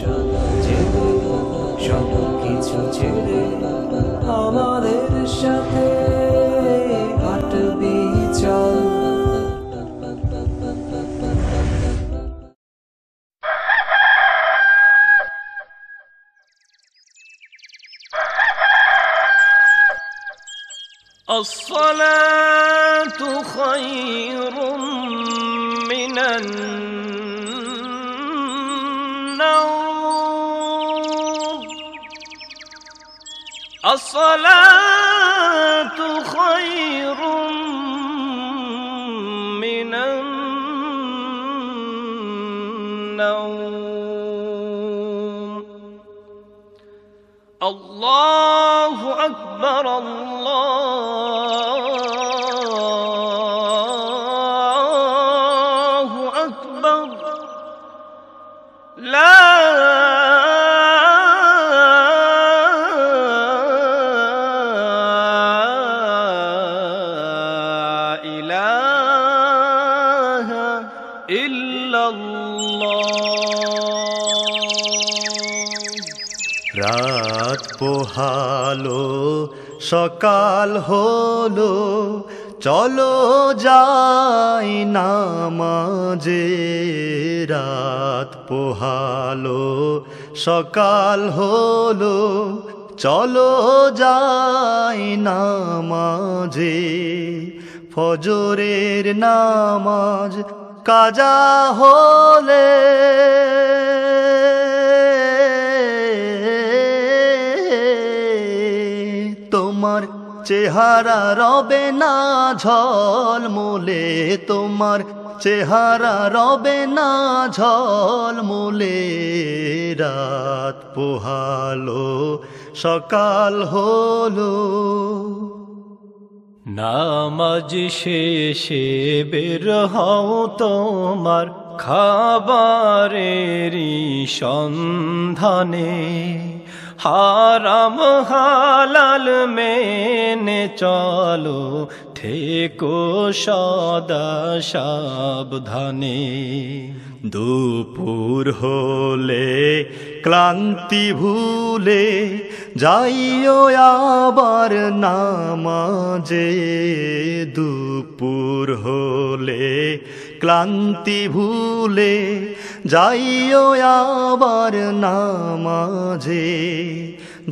ছেড়ে সব কিছু ছেড়ে আমাদের সাথে হাঁটবি চল। الصلاة خير من النوم. الصلاة خير من النوم. الله أكبر الله أكبر لا إله إلا الله. রাত পোহালো সকাল হলো, চলো যাই নামাজে। রাত পোহালো সকাল হলো, চলো যাই নামাজে। ফজরের নামাজ কাজা হলে তোমার চেহারা রবে না ঝলমলে, তোমার চেহারা রবে না ঝলমলে। রাত পোহালো সকাল হলো, নামাজ শেষে বের হও তোমার খাবারেরই সন্ধানে। হারাম হালাল মেনে চলো, থেকো সদা সাবধানে। দুপুর হলে ক্লান্তি ভুলে যাইও আবার নামাজে। দুপুর হলে ক্লান্তি ভুলে যাইও আবার নামাজে।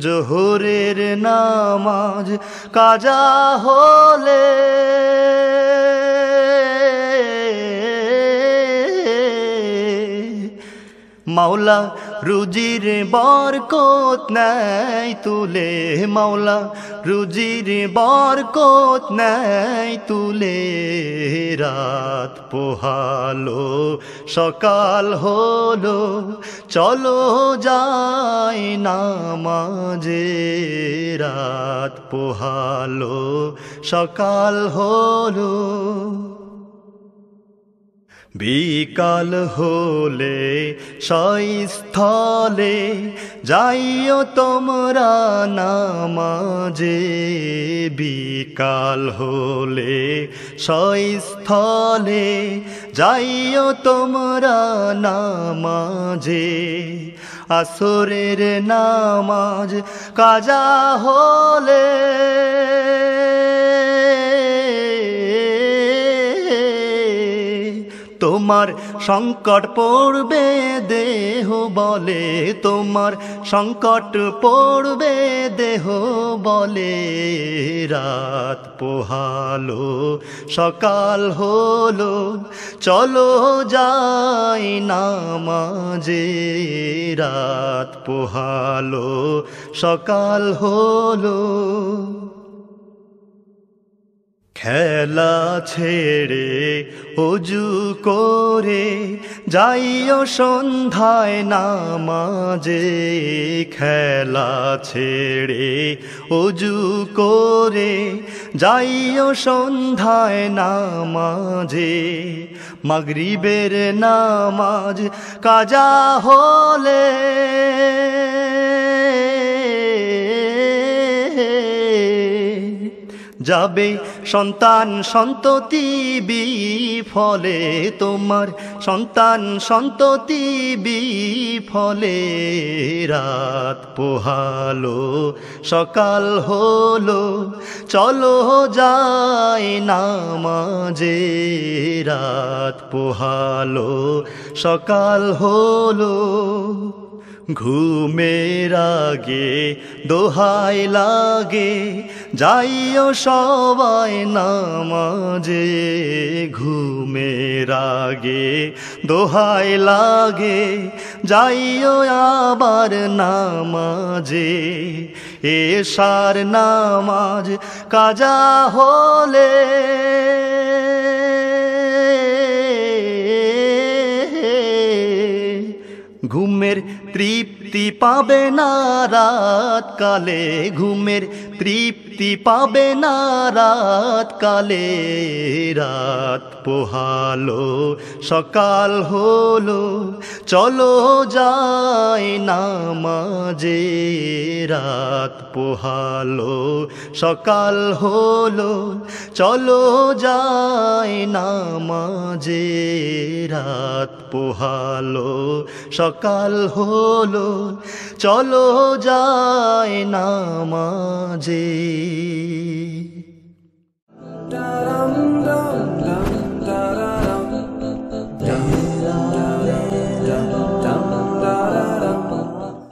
জোহরের নামাজ কাজা হলে মাওলা রুজির বরকত নাই তুলে, মাওলা রুজির বরকত নাই তুলে। রাত পোহালো সকাল হলো, চলো যাই নামাজে। রাত পোহালো সকাল হলো, বিকাল হলে সস্থলে যাইও তোমরা নামাজে। বিকাল হলে সস্থলে যাইও তোমরা নামাজে। আসরের নামাজ কাজা হলে তোমার সংকট পড়বে দেহ বলে, তোমার সংকট পড়বে দেহ বলে। রাত পোহালো সকাল হলো, চলো যাই নামাজে। রাত পোহালো সকাল হলো, খেলা ছেড়ে অজু করে যাইও সন্ধ্যায় নামাজে। খেলা ছেড়ে অজু করে যাইও সন্ধ্যায় নামাজে। মাগরিবের নামাজ কাজা হলে যাবে সন্তান সন্ততি বিফলে, তোমার সন্তান সন্ততি বিফলে। রাত পোহালো সকাল হলো, চলো যাই নামাজে। রাত পোহালো সকাল হলো, ঘুমের আগে দোহাই লাগে, যাইও সবাই নামাজে। ঘুমের আগে দোহাই লাগে, যাইও আবার নামাজে। এশার নামাজ কাজা হলে ঘুমের তৃপ্তি পাবে না রাত কালে, ঘুমের তৃপ্তি পাবে না রাত কালে। রাত পোহালো সকাল হলো, চলো যাই নামাজে। রাত পোহালো সকাল হলো, চলো যাই নামাজে। রাত পোহালো সকাল হলো, চলো যাই নামাজে। Daram dam dam daram